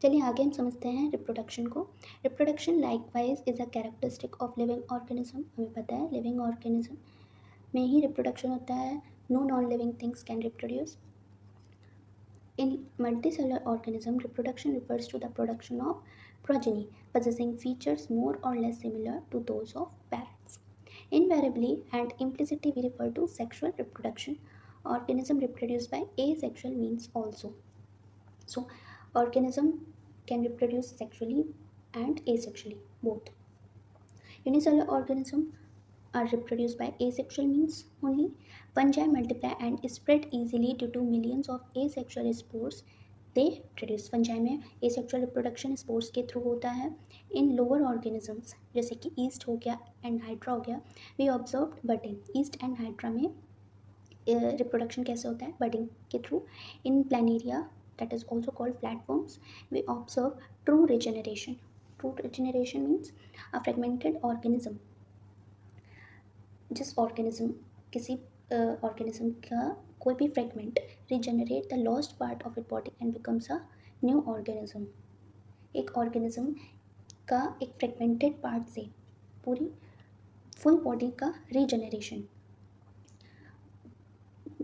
चलिए आगे हम समझते हैं रिप्रोडक्शन को। Reproduction likewise is a characteristic of living organism. हमें पता है लिविंग ऑर्गेनिज्म में ही रिप्रोडक्शन होता है। No non living things can reproduce. In multicellular organism, reproduction refers to the production of progeny possessing features more or less similar to those of parents. Invariably and implicitly, we refer to sexual reproduction. Organism reproduced by asexual means also. So, organism can reproduce sexually and asexually, both. Unicellular organism are reproduced by asexual means only. Fungi multiply and spread easily due to millions of asexual spores they produce. Fungi में asexual reproduction spores के through होता है. In lower organisms जैसे कि yeast हो गया and hydra हो गया, we observed budding. Yeast and hydra में reproduction कैसे होता है? Budding के through. In planaria, that is also called flatworms, we observe true regeneration. True regeneration means a fragmented organism. जिस ऑर्गेनिज्म किसी ऑर्गेनिज्म का कोई भी fragment regenerate the lost part of it body and becomes a new organism. एक organism का एक fragmented part से पूरी फुल बॉडी का रीजनरेशन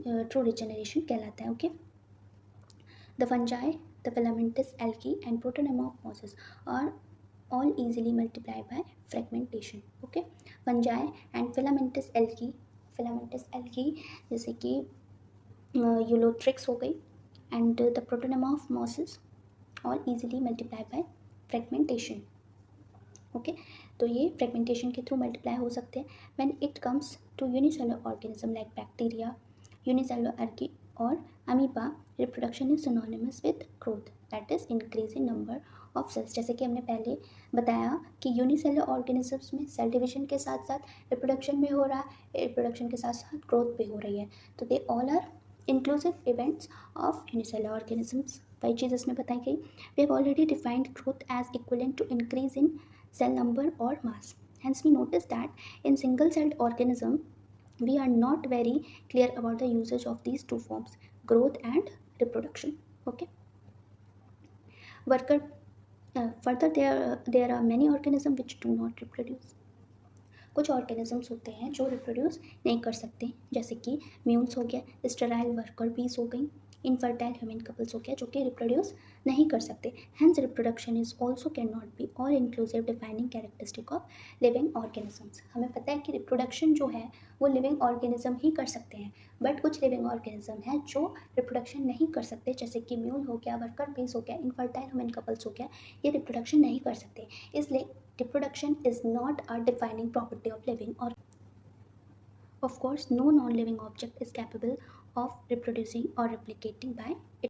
ट्रू रिजेनरेशन कहलाता है। Okay, the fungi, the filamentous algae and protonema of mosses are all easily multiply by fragmentation. Okay, fungi and filamentous algae जैसे कि यूलोथ्रिक्स हो गई and the protonema of mosses all easily multiply by fragmentation. Okay, तो ये fragmentation के through multiply हो सकते हैं. When it comes to unicellular organism like bacteria, unicellular algae or amoeba, reproduction is synonymous with growth, that is increase in number of cells. जैसे कि हमने पहले बताया कि यूनिसेलुलर ऑर्गेनिजम्स में सेल डिवीजन के साथ साथ रिप्रोडक्शन भी हो रहा है, रिप्रोडक्शन के साथ साथ ग्रोथ भी हो रही है. तो they all are inclusive events of unicellular organisms. वही चीज़ इसमें बताई गई. We have already defined growth as equivalent to increase in cell number or mass. Hence we notice that in single celled organism we are not very clear about the usage of these two forms, growth and reproduction. Okay, worker further there are many organisms which do not reproduce. कुछ organisms होते हैं जो reproduce नहीं कर सकते, जैसे कि mules हो गया, स्टेराइल वर्कर बीज हो गई, इनफर्टाइल ह्यूमन कपल्स हो गया जो कि रिप्रोड्यूस नहीं कर सकते. Hence reproduction is also can not be all inclusive defining characteristic of living organisms. हमें पता है कि रिप्रोडक्शन जो है वो लिविंग ऑर्गेनिज्म ही कर सकते हैं, बट कुछ लिविंग ऑर्गेनिज्म हैं जो रिप्रोडक्शन नहीं कर सकते, जैसे कि म्यूल हो गया, वर्कर बीज हो गया, इनफर्टाइल ह्यूमन कपल्स हो गया, ये रिप्रोडक्शन नहीं कर सकते. इसलिए reproduction is not a defining property of living or of course no non-living object is capable of reproducing or replicating by